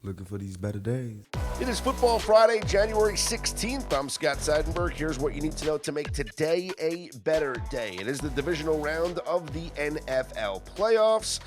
Looking for these better days. It is Football Friday, January 16th. I'm Scott Seidenberg. Here's what you need to know to make today a better day. It is the divisional round of the NFL playoffs,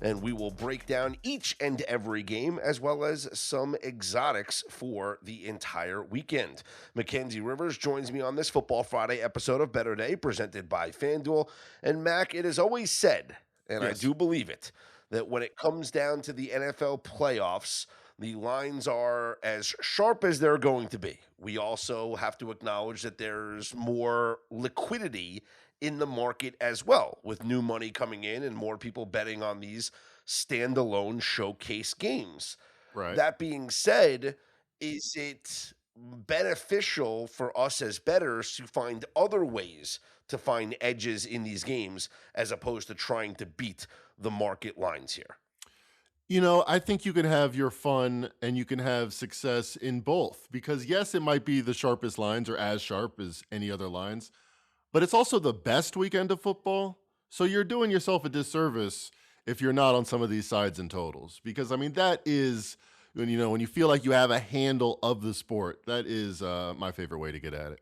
and we will break down each and every game as well as some exotics for the entire weekend. Mackenzie Rivers joins me on this Football Friday episode of Better Day, presented by FanDuel. And Mac, it is always said, and I Yes. do believe it, that when it comes down to the NFL playoffs, the lines are as sharp as they're going to be. We also have to acknowledge that there's more liquidity in the market as well, with new money coming in and more people betting on these standalone showcase games. Right. That being said, is it beneficial for us as bettors to find other ways to find edges in these games as opposed to trying to beat the market lines here? You know, I think you can have your fun and you can have success in both because, yes, it might be the sharpest lines or as sharp as any other lines, but it's also the best weekend of football. So you're doing yourself a disservice if you're not on some of these sides and totals because, I mean, that is when when you feel like you have a handle of the sport, that is my favorite way to get at it.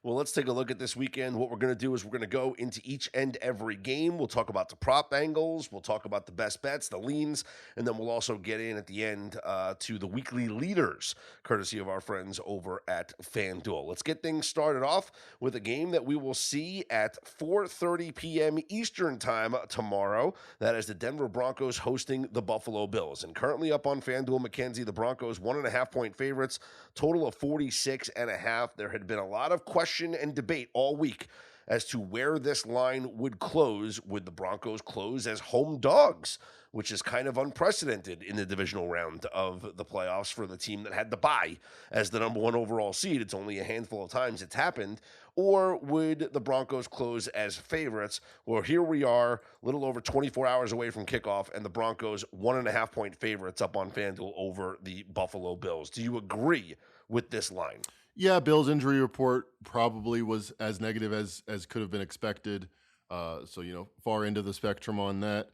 Well, let's take a look at this weekend. What we're going to do is we're going to go into each and every game. We'll talk about the prop angles. We'll talk about the best bets, the leans, and then we'll also get in at the end to the weekly leaders, courtesy of our friends over at FanDuel. Let's get things started off with a game that we will see at 4:30 p.m. Eastern time tomorrow. That is the Denver Broncos hosting the Buffalo Bills. And currently up on FanDuel, Mackenzie, the Broncos 1.5-point favorites, total of 46.5. There had been a lot of questions and debate all week as to where this line would close. Would the Broncos close as home dogs, which is kind of unprecedented in the divisional round of the playoffs for the team that had the bye as the number one overall seed? It's only a handful of times it's happened. Or would the Broncos close as favorites? Well, here we are, a little over 24 hours away from kickoff, and the Broncos 1.5-point favorites up on FanDuel over the Buffalo Bills. Do you agree with this line? Yeah, Bill's injury report probably was as negative as could have been expected. So, far into the spectrum on that.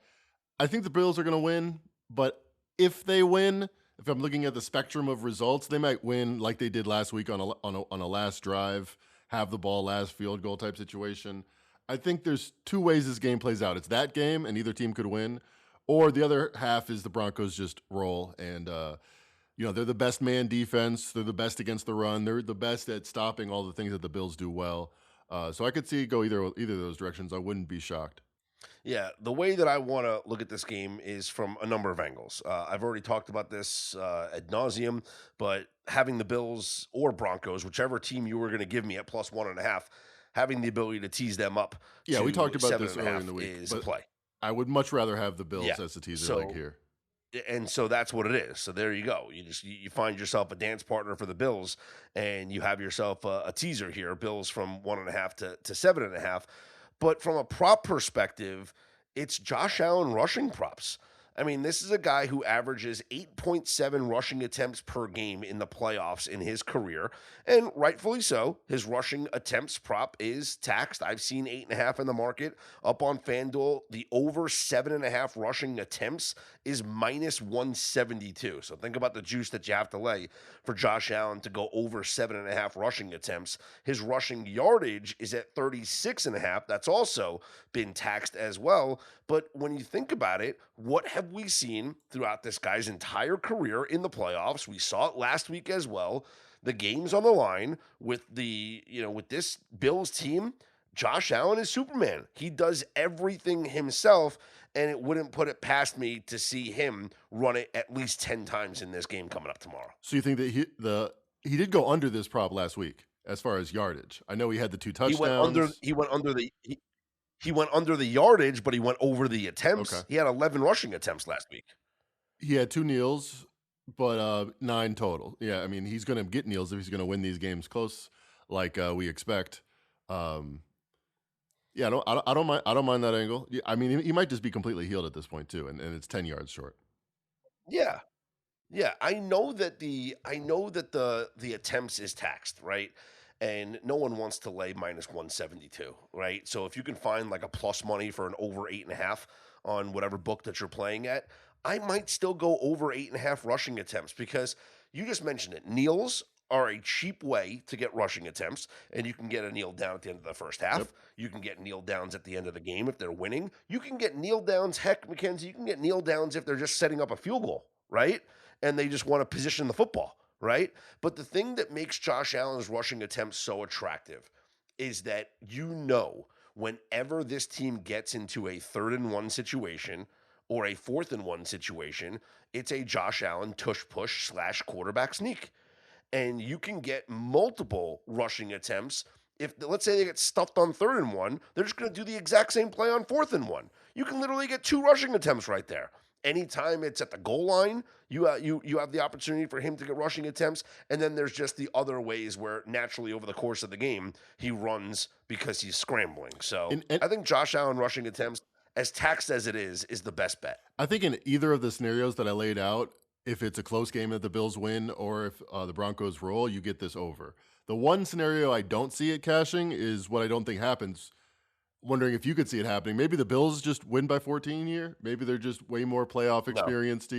I think the Bills are going to win, but if they win, if I'm looking at the spectrum of results, they might win like they did last week on a last drive, have the ball, last field goal type situation. I think there's two ways this game plays out. It's that game, and either team could win, or the other half is the Broncos just roll and they're the best man defense. They're the best against the run. They're the best at stopping all the things that the Bills do well. So I could see it go either of those directions. I wouldn't be shocked. Yeah, the way that I want to look at this game is from a number of angles. I've already talked about this ad nauseum, but having the Bills or Broncos, whichever team you were going to give me at plus 1.5, having the ability to tease them up. Yeah, we talked about this 7.5 earlier in the week. is a play. I would much rather have the Bills as the teaser leg here. And so that's what it is. So there you go. You find yourself a dance partner for the Bills, and you have yourself a teaser here. Bills from 1.5 to 7.5. But from a prop perspective, it's Josh Allen rushing props. I mean, this is a guy who averages 8.7 rushing attempts per game in the playoffs in his career, and rightfully so. His rushing attempts prop is taxed. I've seen 8.5 in the market. Up on FanDuel, the over 7.5 rushing attempts is minus 172. So think about the juice that you have to lay for Josh Allen to go over 7.5 rushing attempts. His rushing yardage is at 36.5. That's also been taxed as well. But when you think about it, what have we seen throughout this guy's entire career in the playoffs? We saw it last week as well. The game's on the line with with this Bills team. Josh Allen is Superman. He does everything himself, and it wouldn't put it past me to see him run it at least 10 times in this game coming up tomorrow. So you think that he did go under this prop last week as far as yardage? I know he had the 2 touchdowns. He went under the yardage, but he went over the attempts. Okay. He had 11 rushing attempts last week. He had 2 kneels, but 9 total. Yeah, I mean, he's going to get kneels if he's going to win these games close, like we expect. Yeah, I don't mind that angle. Yeah, I mean, he might just be completely healed at this point too, and it's 10 yards short. Yeah. Yeah, I know that the attempts is taxed, right? And no one wants to lay minus 172, right? So if you can find like a plus money for an over 8.5 on whatever book that you're playing at, I might still go over 8.5 rushing attempts because you just mentioned it. Kneels are a cheap way to get rushing attempts, and you can get a kneel down at the end of the first Yep. half. You can get kneel downs at the end of the game if they're winning. You can get kneel downs. Heck, Mackenzie, you can get kneel downs if they're just setting up a field goal, right? And they just want to position the football, right? But the thing that makes Josh Allen's rushing attempts so attractive is that whenever this team gets into a 3rd and 1 situation or a 4th and 1 situation, it's a Josh Allen tush push / quarterback sneak. And you can get multiple rushing attempts. If let's say they get stuffed on 3rd and 1, they're just going to do the exact same play on 4th and 1. You can literally get 2 rushing attempts right there. Anytime it's at the goal line, you have the opportunity for him to get rushing attempts, and then there's just the other ways where naturally over the course of the game he runs because he's scrambling. So And I think Josh Allen rushing attempts, as taxed as it is the best bet. I think in either of the scenarios that I laid out, if it's a close game that the Bills win or if the Broncos roll, you get this over. The one scenario I don't see it cashing is what I don't think happens. Wondering if you could see it happening. Maybe the Bills just win by 14 here. Maybe they're just way more playoff No. experienced.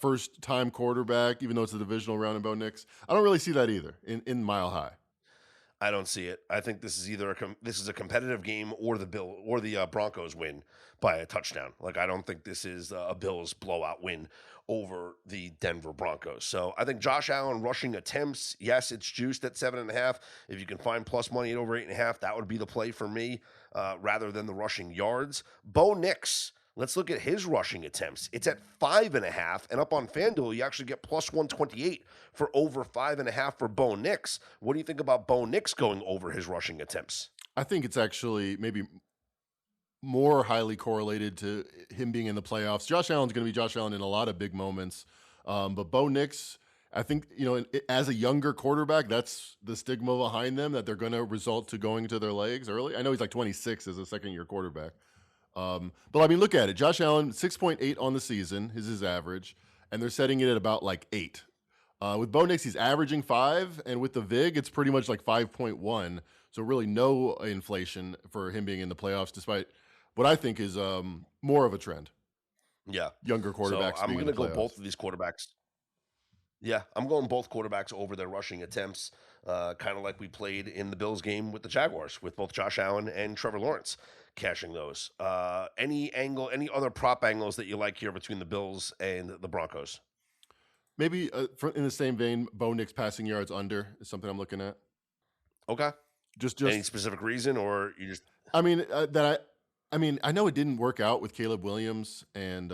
First time quarterback, even though it's a divisional round in Bo Nix. I don't really see that either in Mile High. I don't see it. I think this is either this is a competitive game or the Broncos win by a touchdown. Like I don't think this is a Bills blowout win over the Denver Broncos. So I think Josh Allen rushing attempts, yes, it's juiced at 7.5. If you can find plus money at over 8.5, that would be the play for me rather than the rushing yards. Bo Nix. Let's look at his rushing attempts. It's at 5.5, and up on FanDuel, you actually get plus 128 for over 5.5 for Bo Nix. What do you think about Bo Nix going over his rushing attempts? I think it's actually maybe more highly correlated to him being in the playoffs. Josh Allen's going to be Josh Allen in a lot of big moments. But Bo Nix, I think, as a younger quarterback, that's the stigma behind them that they're going to result to going to their legs early. I know he's like 26 as a second-year quarterback. But I mean, look at it. Josh Allen, 6.8 on the season is his average, and they're setting it at about like 8. With Bo Nix, he's averaging 5, and with the VIG, it's pretty much like 5.1. So really no inflation for him being in the playoffs, despite what I think is more of a trend. Yeah. Younger So quarterbacks I'm being in going to the go playoffs. both of these quarterbacks. Yeah, I'm going both quarterbacks over their rushing attempts, kind of like we played in the Bills game with the Jaguars, with both Josh Allen and Trevor Lawrence cashing those. Any other prop angles that you like here between the Bills and the Broncos? Maybe in the same vein, Bo Nix passing yards under is something I'm looking at. Okay. Just Any specific reason, or you just I mean, I know it didn't work out with Caleb Williams and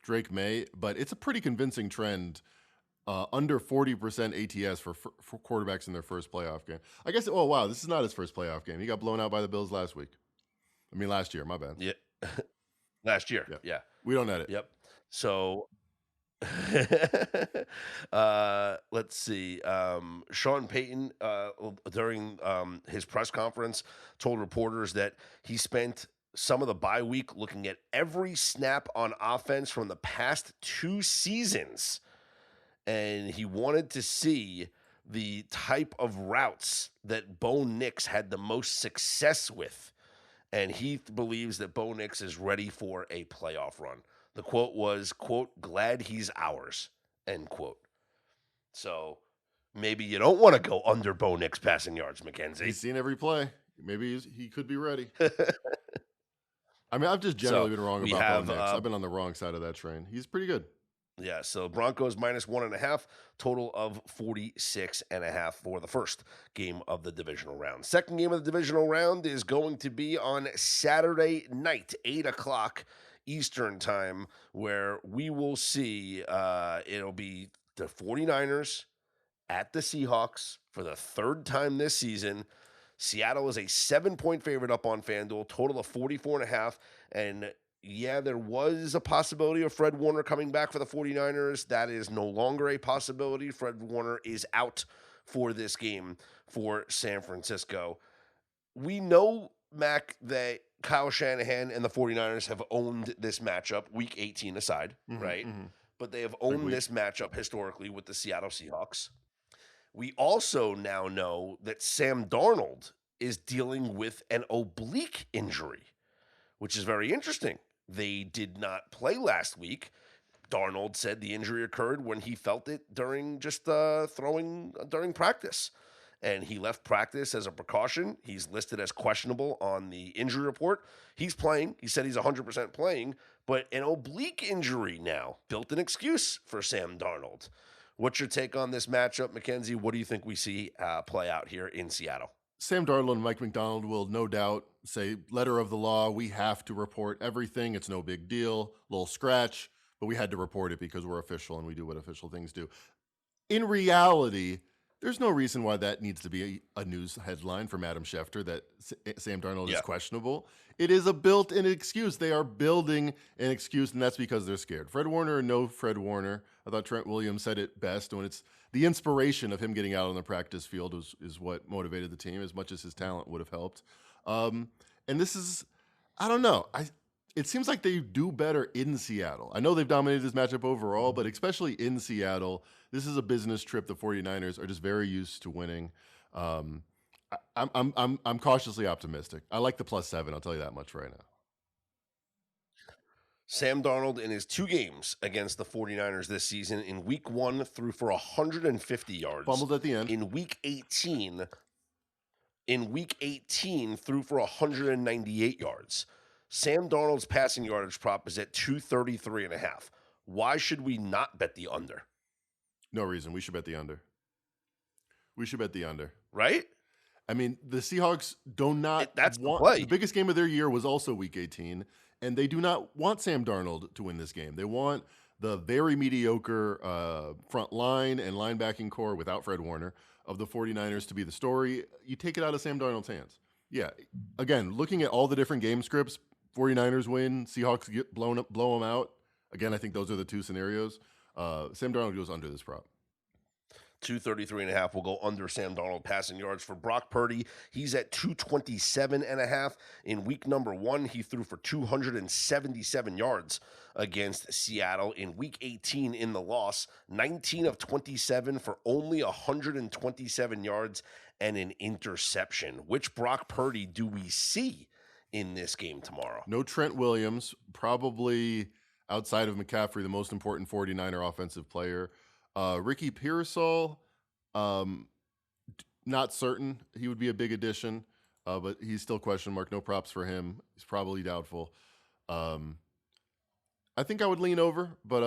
Drake May, but it's a pretty convincing trend. Under 40% ATS for quarterbacks in their first playoff game. I guess. Oh wow, this is not his first playoff game. He got blown out by the Bills last week. I mean, last year. My bad. yeah last year? Yeah, Yeah. we don't edit. Yep. So let's see. Sean Payton, during his press conference, told reporters that he spent some of the bye week looking at every snap on offense from the past 2 seasons, and he wanted to see the type of routes that Bo Nix had the most success with. And he believes that Bo Nix is ready for a playoff run. The quote was, quote, glad he's ours, end quote. So maybe you don't want to go under Bo Nix passing yards, Mackenzie. He's seen every play. Maybe he could be ready. I mean, I've just generally So been wrong we about have Bo Nix. I've been on the wrong side of that train. He's pretty good. Yeah, so Broncos minus 1.5, total of 46.5 for the first game of the divisional round. Second game of the divisional round is going to be on Saturday night, 8 o'clock Eastern time, where we will see it'll be the 49ers at the Seahawks for the 3rd time this season. Seattle is a 7-point favorite up on FanDuel, total of 44.5, and yeah, there was a possibility of Fred Warner coming back for the 49ers. That is no longer a possibility. Fred Warner is out for this game for San Francisco. We know, Mac, that Kyle Shanahan and the 49ers have owned this matchup, week 18 aside, right? Mm-hmm. But they have owned this matchup historically with the Seattle Seahawks. We also now know that Sam Darnold is dealing with an oblique injury, which is very interesting They did not play last week. Darnold said the injury occurred when he felt it during just throwing during practice. And he left practice as a precaution. He's listed as questionable on the injury report. He's playing. He said he's 100% playing, but an oblique injury now built an excuse for Sam Darnold. What's your take on this matchup, Mackenzie? What do you think we see play out here in Seattle? Sam Darnold and Mike McDonald will no doubt say, letter of the law, we have to report everything. It's no big deal. Little scratch, but we had to report it because we're official and we do what official things do. In reality, there's no reason why that needs to be a news headline from Adam Schefter that Sam Darnold is questionable. It is a built-in excuse. They are building an excuse, and that's because they're scared. Fred Warner or no Fred Warner, I thought Trent Williams said it best when it's the inspiration of him getting out on the practice field is what motivated the team as much as his talent would have helped. And this is, I don't know. It seems like they do better in Seattle. I know they've dominated this matchup overall, but especially in Seattle, this is a business trip. The 49ers are just very used to winning. I'm cautiously optimistic. I like the +7. I'll tell you that much right now. Sam Darnold in his 2 games against the 49ers this season, in week 1 threw for 150 yards. Fumbled at the end. In week 18 threw for 198 yards. Sam Darnold's passing yardage prop is at 233.5. Why should we not bet the under? No reason. We should bet the under. We should bet the under. Right? I mean, the Seahawks do not That's the want play. the biggest game of their year was also week 18, and they do not want Sam Darnold to win this game. They want the very mediocre front line and linebacking core without Fred Warner of the 49ers to be the story. You take it out of Sam Darnold's hands. Yeah. Again, looking at all the different game scripts, 49ers win, Seahawks get blow them out. Again, I think those are the 2 scenarios. Sam Darnold goes under this prop. 233.5 will go under Sam Darnold passing yards. For Brock Purdy, he's at 227.5. In week number 1, he threw for 277 yards against Seattle. In week 18 in the loss, 19 of 27 for only 127 yards and an interception. Which Brock Purdy do we see in this game tomorrow? No Trent Williams, probably outside of McCaffrey, the most important 49er offensive player. Ricky Pearsall, not certain. He would be a big addition, but he's still question mark. No props for him. He's probably doubtful. I think I would lean over, but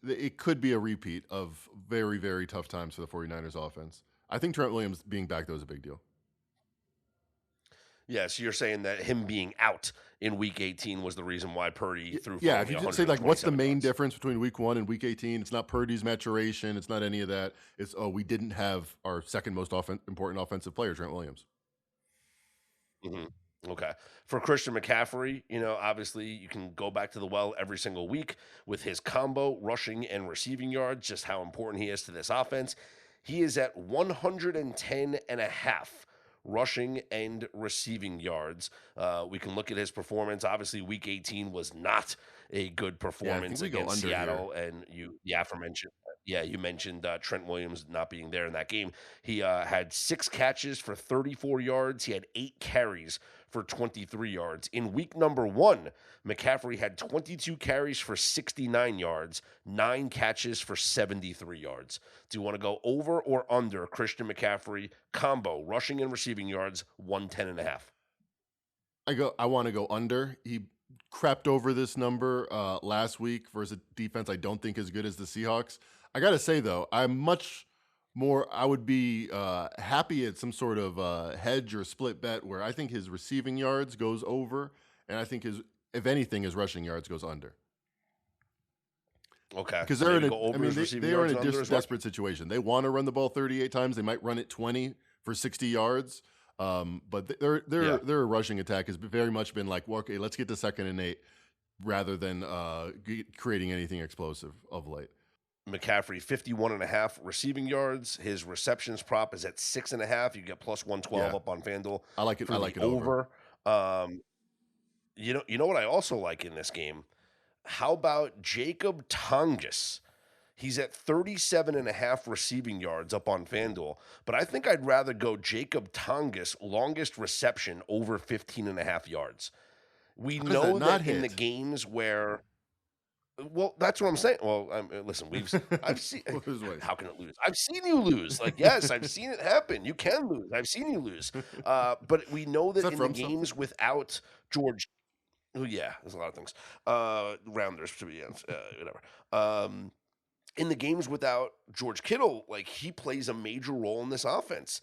it could be a repeat of very, very tough times for the 49ers offense. I think Trent Williams being back, though, is a big deal. Yeah, so you're saying that him being out in week 18 was the reason why Purdy threw for Yeah, only if you just say, like, what's the 127 main yards. difference between week 1 and week 18? It's not Purdy's maturation. It's not any of that. It's, we didn't have our second most important offensive player, Trent Williams. Mm-hmm. Okay. For Christian McCaffrey, obviously you can go back to the well every single week with his combo, rushing and receiving yards, just how important he is to this offense. He is at 110.5 rushing and receiving yards. We can look at his performance. Obviously, week 18 was not a good performance against Seattle. Here. And you mentioned Trent Williams not being there in that game. He had 6 catches for 34 yards. He had 8 carries for 23 yards. In week number 1, McCaffrey had 22 carries for 69 yards, 9 catches for 73 yards. Do you want to go over or under Christian McCaffrey combo, rushing and receiving yards, 110.5? I want to go under. He crept over this number last week versus a defense I don't think as good as the Seahawks. I got to say, though, I would be happy at some sort of hedge or split bet where I think his receiving yards goes over, and I think if anything, his rushing yards goes under. Okay. Because they're in a desperate situation. They want to run the ball 38 times. They might run it 20 for 60 yards. But their rushing attack has very much been like, well, okay, let's get to 2nd and 8 rather than creating anything explosive of late. McCaffrey, 51.5 receiving yards. His receptions prop is at 6.5. You get plus 112 up on FanDuel. I like it. I like it over. You know what I also like in this game? How about Jacob Tongas? He's at 37.5 receiving yards up on FanDuel, but I think I'd rather go Jacob Tongas longest reception over 15.5 yards. We How does that know not that in the hit? games where well, that's what I'm saying. Well, listen, I've seen Well, there's ways. how can it lose? I've seen you lose. Like, yes, I've seen it happen. You can lose. I've seen you lose. But we know Is that that in the from something? games without George oh, yeah, there's a lot of things. Rounders to be whatever. In the games without George Kittle, like he plays a major role in this offense.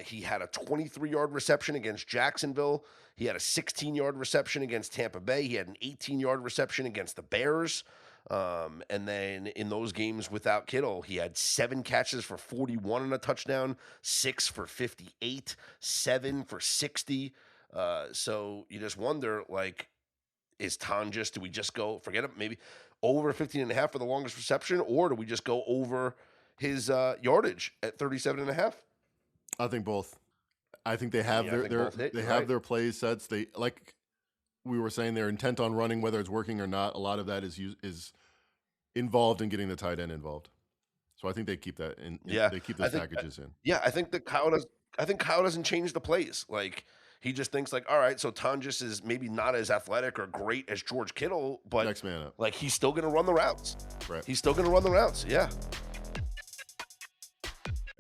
He had a 23-yard reception against Jacksonville. He had a 16-yard reception against Tampa Bay. He had an 18-yard reception against the Bears. And then in those games without Kittle, he had 7 catches for 41 and a touchdown, 6 for 58, 7 for 60. So you just wonder, like, is Tonjes, do we just go, forget it, maybe over 15 and a half for the longest reception, or do we just go over his yardage at 37 and a half? I think both. I think they I have mean, I think both hit. they You're have right. their play sets. They like we were saying they're intent on running, whether it's working or not. A lot of that is involved in getting the tight end involved. So I think they keep that Yeah, they keep I those think. packages in. Yeah, I think that Kyle does. I think Kyle doesn't change the plays. Like he just thinks like, all right, so Tonjes is maybe not as athletic or great as George Kittle, but Next man up. like he's still going to run the routes. Right. He's still going to run the routes. Yeah.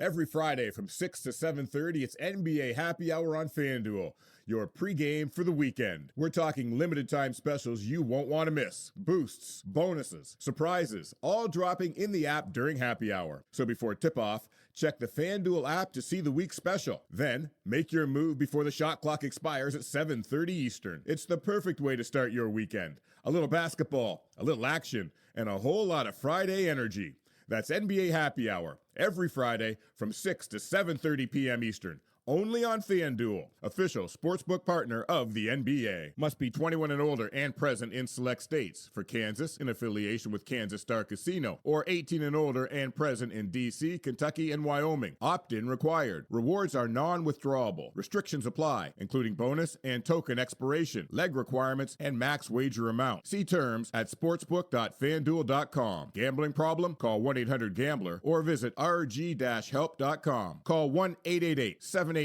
Every Friday from 6 to 7:30, it's NBA Happy Hour on FanDuel, your pregame for the weekend. We're talking limited time specials you won't want to miss. Boosts, bonuses, surprises, all dropping in the app during happy hour. So before tip-off, check the FanDuel app to see the week's special. Then, make your move before the shot clock expires at 7:30 Eastern. It's the perfect way to start your weekend. A little basketball, a little action, and a whole lot of Friday energy. That's NBA Happy Hour, every Friday from 6 to 7:30 p.m. Eastern, only on FanDuel, official sportsbook partner of the NBA. Must be 21 and older and present in select states. For Kansas, in affiliation with Kansas Star Casino, or 18 and older and present in D.C., Kentucky, and Wyoming. Opt-in required. Rewards are non-withdrawable. Restrictions apply, including bonus and token expiration, leg requirements, and max wager amount. See terms at sportsbook.fanduel.com. Gambling problem? Call 1-800-GAMBLER or visit rg-help.com. Call 1-888-789-7777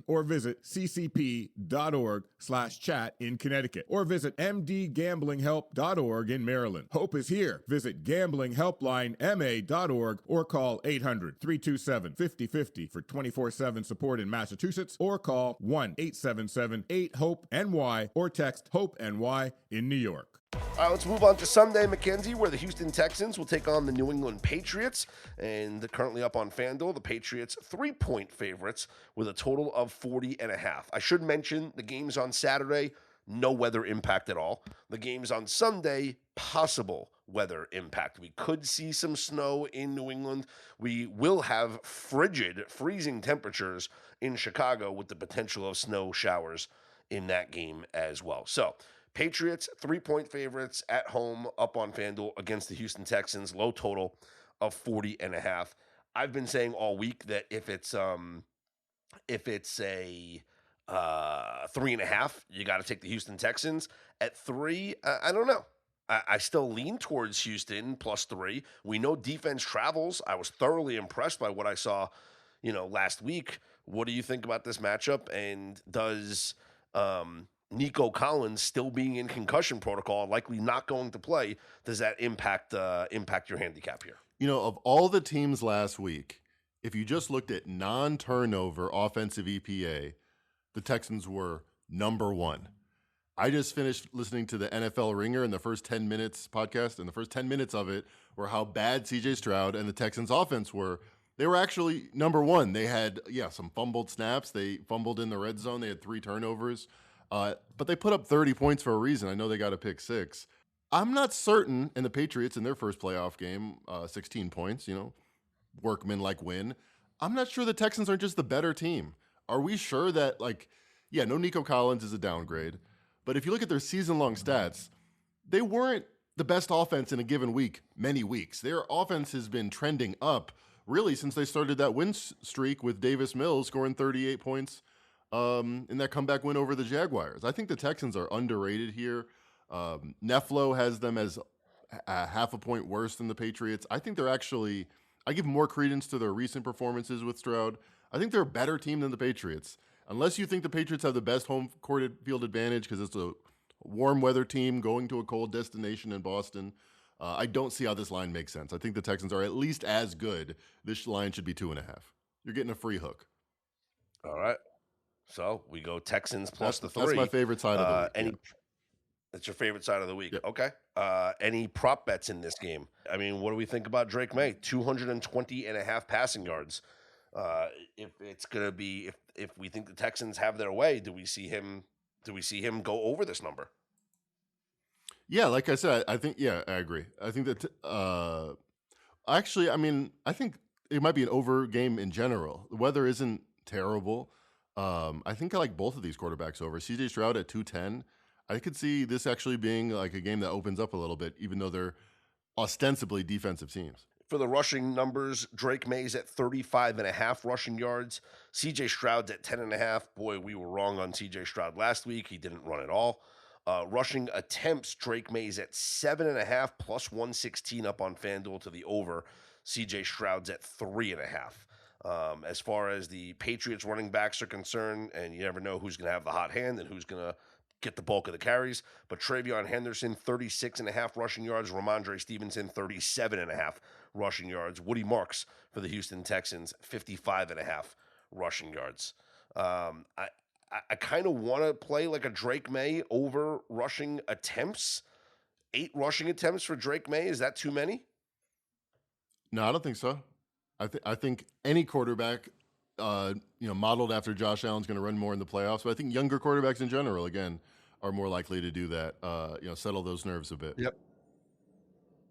or visit ccp.org/chat in Connecticut or visit mdgamblinghelp.org in Maryland. Hope is here. Visit gamblinghelplinema.org or call 800-327-5050 for 24/7 support in Massachusetts or call 1-877-8-HOPE-NY or text HOPE-NY in New York. All right, let's move on to Sunday, Mackenzie, where the Houston Texans will take on the New England Patriots. And they're currently up on FanDuel. The Patriots 3-point favorites with a total of 40.5. I should mention the games on Saturday, no weather impact at all. The games on Sunday, possible weather impact. We could see some snow in New England. We will have freezing temperatures in Chicago with the potential of snow showers in that game as well. So, Patriots, 3-point favorites at home up on FanDuel against the Houston Texans, low total of 40.5. I've been saying all week that if it's a 3.5, you got to take the Houston Texans. At 3, I don't know. I still lean towards Houston +3. We know defense travels. I was thoroughly impressed by what I saw, last week. What do you think about this matchup? And does Nico Collins still being in concussion protocol, likely not going to play, does that impact your handicap here? Of all the teams last week, if you just looked at non-turnover offensive EPA, the Texans were number 1. I just finished listening to the NFL Ringer in the first 10 minutes podcast, and the first 10 minutes of it were how bad CJ Stroud and the Texans offense were. They were actually number 1. They had, some fumbled snaps. They fumbled in the red zone. They had 3 turnovers. But they put up 30 points for a reason. I know they got a pick 6. I'm not certain, and the Patriots in their first playoff game, 16 points, workman-like win. I'm not sure the Texans are just the better team. Are we sure that, no Nico Collins is a downgrade, but if you look at their season-long stats, they weren't the best offense in a given week many weeks. Their offense has been trending up, really, since they started that win streak with Davis Mills scoring 38 points in that comeback win over the Jaguars. I think the Texans are underrated here. Neflo has them as half a point worse than the Patriots. I think I give more credence to their recent performances with Stroud. I think they're a better team than the Patriots. unless you think the Patriots have the best home court field advantage because it's a warm weather team going to a cold destination in Boston, I don't see how this line makes sense. I think the Texans are at least as good. This line should be 2.5. You're getting a free hook. All right. So we go Texans plus the 3. That's my favorite side of the week. That's your favorite side of the week. Yep. Okay. Any prop bets in this game? I mean, what do we think about Drake May? 220.5 passing yards. If it's gonna be, if we think the Texans have their way, do we see him go over this number? Yeah, like I said, I think I agree. I think that actually, I mean, I think it might be an over game in general. The weather isn't terrible. I think I like both of these quarterbacks over. CJ Stroud at 210. I could see this actually being like a game that opens up a little bit, even though they're ostensibly defensive teams. For the rushing numbers, Drake May's at 35.5 rushing yards. CJ Stroud's at 10.5. Boy, we were wrong on CJ Stroud last week. He didn't run at all. Rushing attempts, Drake May's at 7.5 plus 116 up on FanDuel to the over. CJ Stroud's at 3.5. As far as the Patriots running backs are concerned, and you never know who's going to have the hot hand and who's going to get the bulk of the carries, but Travion Henderson, 36.5 rushing yards. Ramondre Stevenson, 37.5 rushing yards. Woody Marks for the Houston Texans, 55.5 rushing yards. I kind of want to play like a Drake May over rushing attempts. 8 rushing attempts for Drake May. Is that too many? No, I don't think so. I think any quarterback, modeled after Josh Allen's going to run more in the playoffs. But I think younger quarterbacks in general, again, are more likely to do that. Settle those nerves a bit. Yep.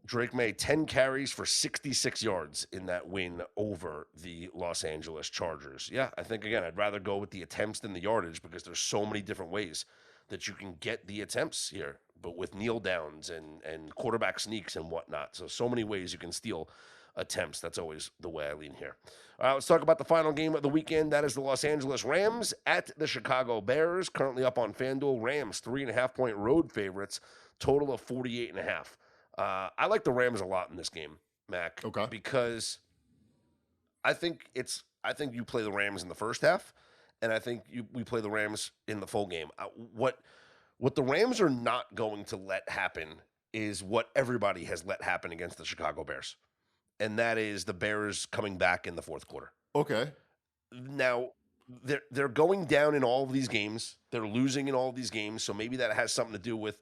Drake May, 10 carries for 66 yards in that win over the Los Angeles Chargers. Yeah, I think, again, I'd rather go with the attempts than the yardage because there's so many different ways that you can get the attempts here, but with kneel downs and quarterback sneaks and whatnot. So many ways you can steal attempts. That's always the way I lean here. All right, let's talk about the final game of the weekend. That is the Los Angeles Rams at the Chicago Bears, currently up on FanDuel. Rams, 3.5-point road favorites, total of 48.5. I like the Rams a lot in this game, Mac. Okay. Because I think you play the Rams in the first half, and I think we play the Rams in the full game. What the Rams are not going to let happen is what everybody has let happen against the Chicago Bears, and that is the Bears coming back in the fourth quarter. Okay. Now, they're going down in all of these games. They're losing in all of these games, so maybe that has something to do with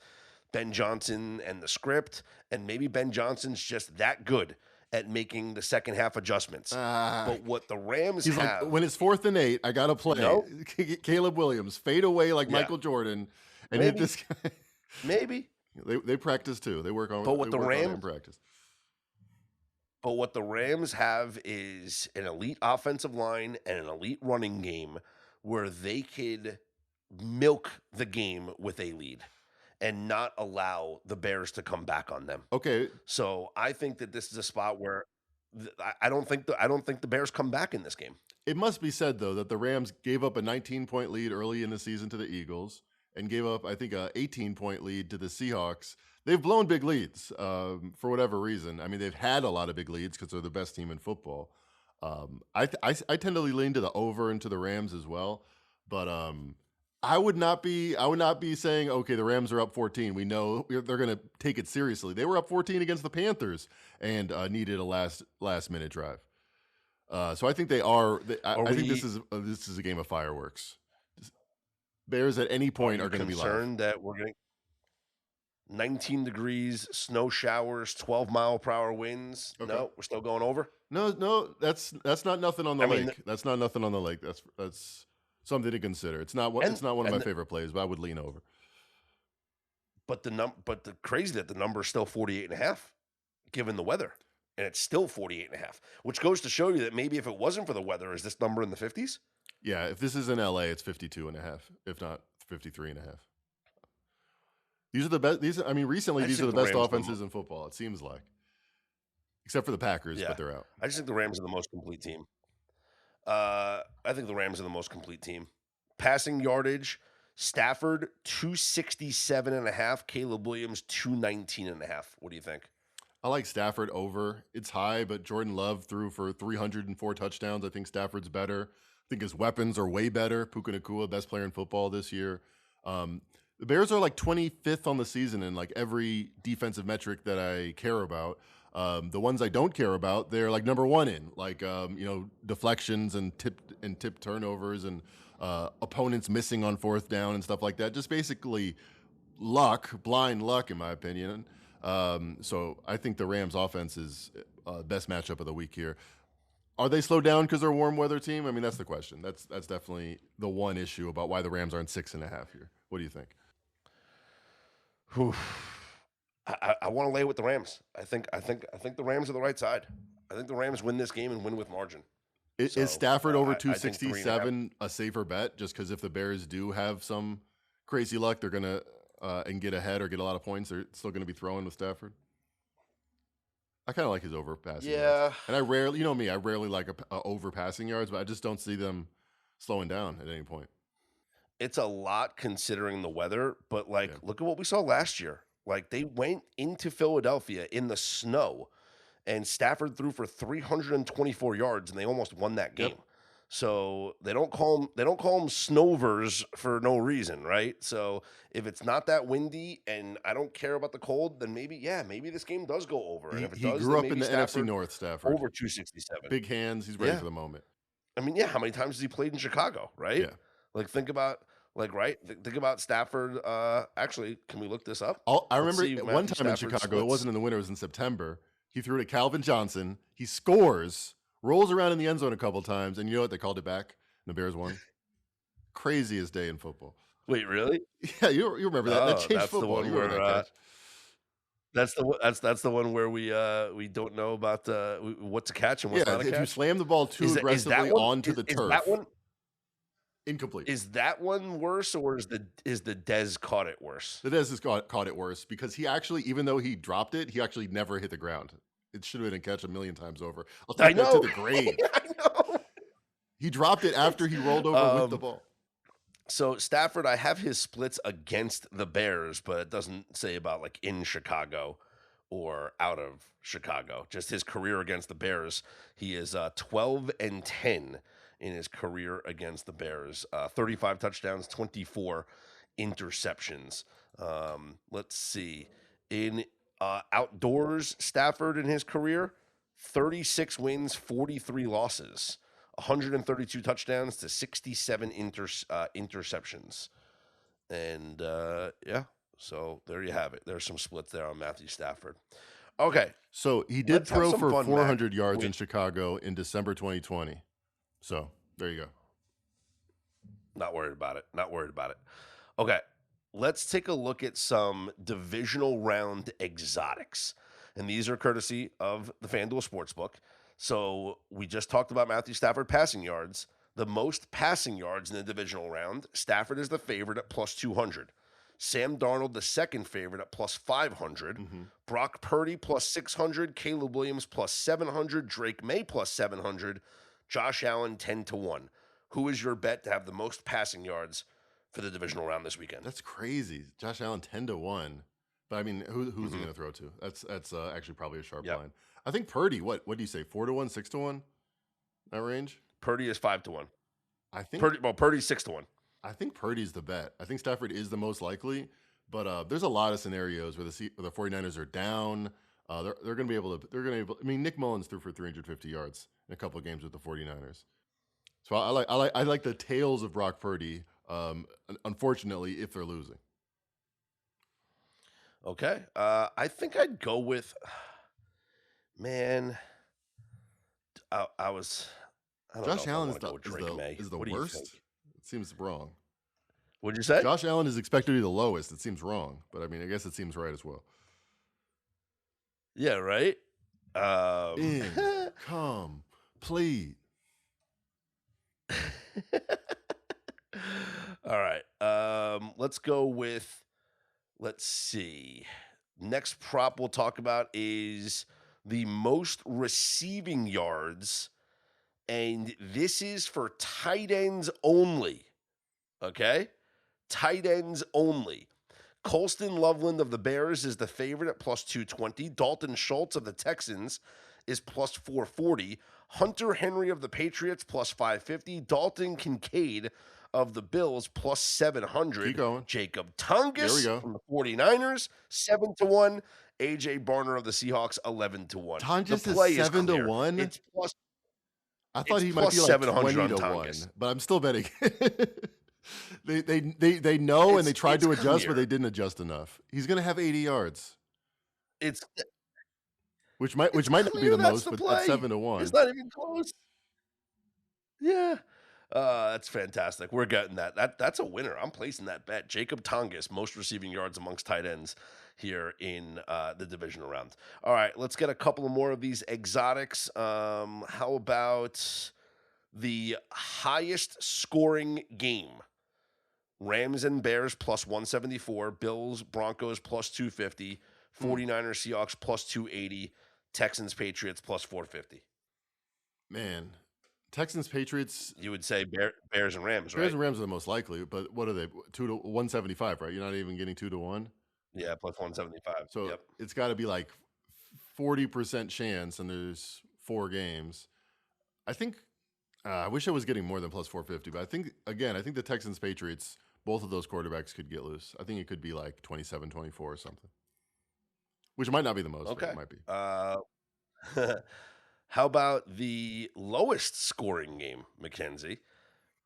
Ben Johnson and the script, and maybe Ben Johnson's just that good at making the second half adjustments. But what the Rams have... like, when it's 4th and 8, I got to play. Caleb Williams, fade away like Michael Jordan, and hit this guy. Maybe. They practice too. They work on in practice. But what the Rams have is an elite offensive line and an elite running game where they could milk the game with a lead and not allow the Bears to come back on them. Okay. So I think that this is a spot where I don't think the Bears come back in this game. It must be said, though, that the Rams gave up a 19-point lead early in the season to the Eagles and gave up, I think, a 18-point lead to the Seahawks. They've blown big leads for whatever reason. I mean, they've had a lot of big leads because they're the best team in football. I tend to lean to the over and to the Rams as well, but I would not be saying, okay, the Rams are up 14. We know they're going to take it seriously. They were up 14 against the Panthers and needed a last minute drive. So I think they are. I think this is a game of fireworks. Bears at any point are going to be concerned that we're going 19 degrees, snow showers, 12-mile-per-hour winds. Okay. No, we're still going over. No, that's not nothing on the lake. That's not nothing on the lake. That's something to consider. It's not one of my favorite plays, but I would lean over. But the crazy that the number is still 48.5, given the weather, and it's still 48.5, which goes to show you that maybe if it wasn't for the weather, is this number in the 50s? Yeah, if this is in LA, it's 52.5, if not 53.5. These are the best. Recently these are the best offenses in football. It seems like, except for the Packers, but they're out. I just think the Rams are the most complete team. I think the Rams are the most complete team. Passing yardage, Stafford 267.5, Caleb Williams 219.5. What do you think? I like Stafford over. It's high, but Jordan Love threw for 304 touchdowns. I think Stafford's better. think his weapons are way better. Puka Nacua, best player in football this year. The Bears are like 25th on the season in like every defensive metric that I care about. The ones I don't care about, they're like number one in, like deflections and tip turnovers and opponents missing on fourth down and stuff like that. Just basically blind luck, in my opinion. So I think the Rams offense is best matchup of the week here. Are they slowed down because they're a warm weather team? I mean, that's the question. That's definitely the one issue about why the Rams aren't 6.5 here. What do you think? I want to lay with the Rams. I think the Rams are the right side. I think the Rams win this game and win with margin. Is Stafford over 267 a safer bet? Just because if the Bears do have some crazy luck, they're gonna and get ahead or get a lot of points, they're still gonna be throwing with Stafford. I kind of like his overpassing yards. And I rarely like a overpassing yards, but I just don't see them slowing down at any point. It's a lot considering the weather, but look at what we saw last year. Like they went into Philadelphia in the snow, and Stafford threw for 324 yards, and they almost won that game. Yep. So they don't call them snovers for no reason, right? So if it's not that windy and I don't care about the cold, then maybe this game does go over. And if it does, grew up in the NFC North, Stafford. Over 267. Big hands. He's ready for the moment. I mean, how many times has he played in Chicago, right? Yeah. Like think about Stafford. Actually, can we look this up? I remember one time in Chicago, it wasn't in the winter, it was in September. He threw to Calvin Johnson. He scores. Rolls around in the end zone a couple times, and you know what? They called it back, and the Bears won. Craziest day in football. Wait, really? Yeah, you remember that? That changed that's football. The one where, that's the one where we don't know about what's a catch and what's not a catch. If you slam the ball too aggressively onto the turf, that one incomplete. Is that one worse, or is the Dez caught it worse? The Dez has caught it worse because he actually, even though he dropped it, he actually never hit the ground. It should have been a catch a million times over. I'll take that to the grave. I know. He dropped it after he rolled over with the ball. So Stafford, I have his splits against the Bears, but it doesn't say about like in Chicago or out of Chicago. Just his career against the Bears. He is 12-10 in his career against the Bears. 35 touchdowns, 24 interceptions. Let's see. In outdoors, Stafford in his career, 36 wins, 43 losses, 132 touchdowns to 67 interceptions. And so there you have it. There's some splits there on Matthew Stafford. Okay. So he did throw for 400 yards in Chicago in December 2020. So there you go. Not worried about it. Okay. Let's take a look at some divisional round exotics. And these are courtesy of the FanDuel Sportsbook. So we just talked about Matthew Stafford passing yards. The most passing yards in the divisional round, Stafford is the favorite at plus 200. Sam Darnold, the second favorite at plus 500. Mm-hmm. Brock Purdy plus 600. Caleb Williams plus 700. Drake May plus 700. Josh Allen 10-1. Who is your bet to have the most passing yards for the divisional round this weekend? That's crazy. Josh Allen 10-1. But I mean, who's he going to throw to? That's actually probably a sharp line. I think Purdy. What do you say? 4-1, 6-1? That range. Purdy is 5-1. I think Purdy's 6-1. I think Purdy's the bet. I think Stafford is the most likely, but there's a lot of scenarios where the 49ers are down. They're going to be able to. I mean, Nick Mullins threw for 350 yards in a couple of games with the 49ers. So I like the tails of Brock Purdy. Unfortunately, if they're losing. Okay. I think I'd go with. Man, I don't Josh know Allen is the worst. It seems wrong. What'd you say? Josh Allen is expected to be the lowest. It seems wrong, but I mean, I guess it seems right as well. Yeah, right. Complete. All right. Let's go with. Let's see. Next prop we'll talk about is the most receiving yards, and this is for tight ends only. Okay? Tight ends only. Colston Loveland of the Bears is the favorite at plus 220. Dalton Schultz of the Texans is plus 440. Hunter Henry of the Patriots plus 550. Dalton Kincaid of the Bills plus 700. Keep going. Jacob There we Tungus go. from the 49ers 7-1. AJ Barner of the Seahawks 11-1. Tongus The play is 7 to clear. 1. It's plus. I thought it's he might plus be like 700 20 on to 1, Tongus. but I'm still betting. They know, and they tried to adjust, clear. but they didn't adjust enough. He's going to have 80 yards, It's which might not be clear the that's most, the but play. at 7 to 1. It's not even close. Yeah. That's fantastic. We're getting that. That's a winner. I'm placing that bet. Jacob Tungus, most receiving yards amongst tight ends here in the divisional round. All right, let's get a couple of more of these exotics. How about the highest scoring game? Rams and Bears plus 174, Bills, Broncos plus 250, 49ers, Seahawks plus 280, Texans, Patriots plus 450. Man, Texans, Patriots. You would say Bears and Rams, right? Bears and Rams are the most likely, but what are they? 2 to 175, right? You're not even getting 2 to 1. Yeah, plus 175. So yep. It's got to be like 40% chance, and there's 4 games. I think I wish I was getting more than plus 450, but I think the Texans, Patriots, both of those quarterbacks could get loose. I think it could be like 27-24 or something, which might not be the most, but it might be. How about the lowest scoring game, Mackenzie?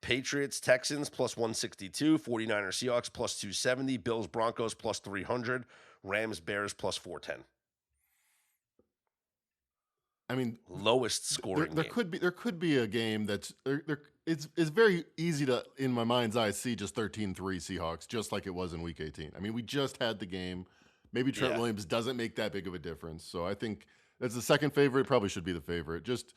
Patriots, Texans plus 162, 49ers, Seahawks plus 270, Bills, Broncos plus 300, Rams, Bears plus 410. I mean, lowest scoring there game. could be a game that's it's very easy to, in my mind's eye, see just 13-3 Seahawks, just like it was in Week 18. I mean, we just had the game. Maybe Trent Williams doesn't make that big of a difference. So I think that's the second favorite. Probably should be the favorite. Just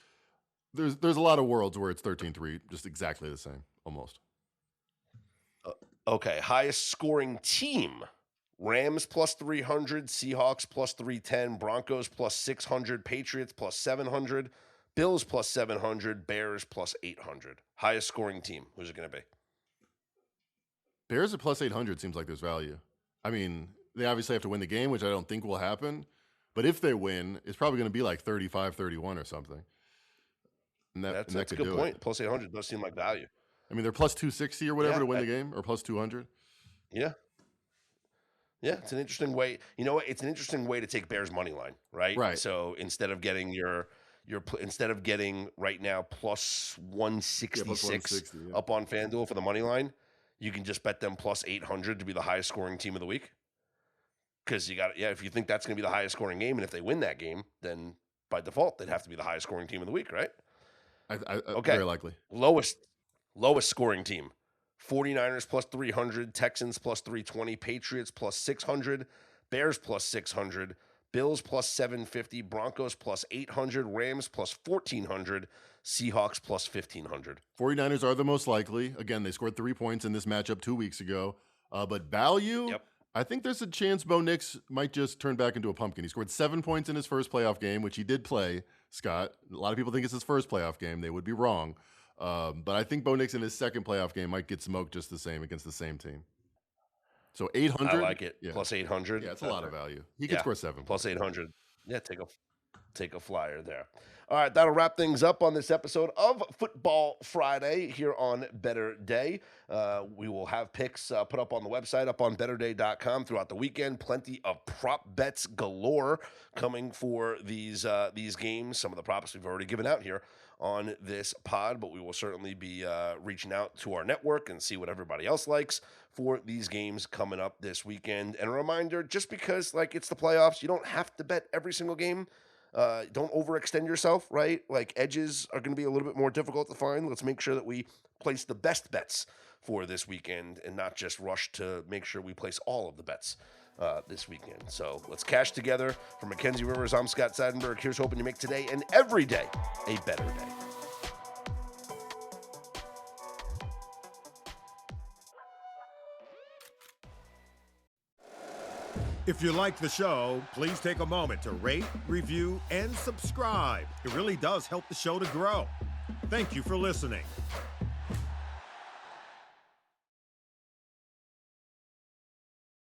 there's a lot of worlds where it's 13-3, just exactly the same, almost. Okay, highest scoring team. Rams plus 300, Seahawks plus 310, Broncos plus 600, Patriots plus 700, Bills plus 700, Bears plus 800. Highest scoring team. Who's it going to be? Bears at plus 800 seems like there's value. I mean, they obviously have to win the game, which I don't think will happen. But if they win, it's probably going to be like 35-31 or something. And that's a good point. Plus 800 does seem like value. I mean, they're plus 260 or whatever to win the game, or plus 200. Yeah. Yeah, it's an interesting way. You know what? It's an interesting way to take Bears money line, right? Right. So instead of getting instead of getting right now plus 166 up on FanDuel for the money line, you can just bet them plus 800 to be the highest scoring team of the week. Because if you think that's going to be the highest scoring game, and if they win that game, then by default they'd have to be the highest scoring team of the week, right? Okay. Very likely. Lowest scoring team. 49ers plus 300, Texans plus 320, Patriots plus 600, Bears plus 600, Bills plus 750, Broncos plus 800, Rams plus 1,400, Seahawks plus 1,500. 49ers are the most likely. Again, they scored 3 points in this matchup 2 weeks ago. But value, I think there's a chance Bo Nix might just turn back into a pumpkin. He scored 7 points in his first playoff game, which he did play, Scott. A lot of people think it's his first playoff game. They would be wrong. But I think Bo Nix in his second playoff game might get smoked just the same against the same team. So 800. I like it. Plus 800. Yeah, it's a lot of value. He could score 7. Plus 800. Yeah, take a flyer there. All right, that'll wrap things up on this episode of Football Friday here on Better Day. We will have picks put up on the website, up on betterday.com throughout the weekend. Plenty of prop bets galore coming for these games. Some of the props we've already given out here on this pod, but we will certainly be reaching out to our network and see what everybody else likes for these games coming up this weekend. And a reminder, just because it's the playoffs, you don't have to bet every single game. Don't overextend yourself, right? Like edges are going to be a little bit more difficult to find. Let's make sure that we place the best bets for this weekend and not just rush to make sure we place all of the bets this weekend. So let's cash together. For Mackenzie Rivers, I'm Scott Seidenberg. Here's hoping you make today and every day a better day. If you like the show, please take a moment to rate, review, and subscribe. It really does help the show to grow. Thank you for listening.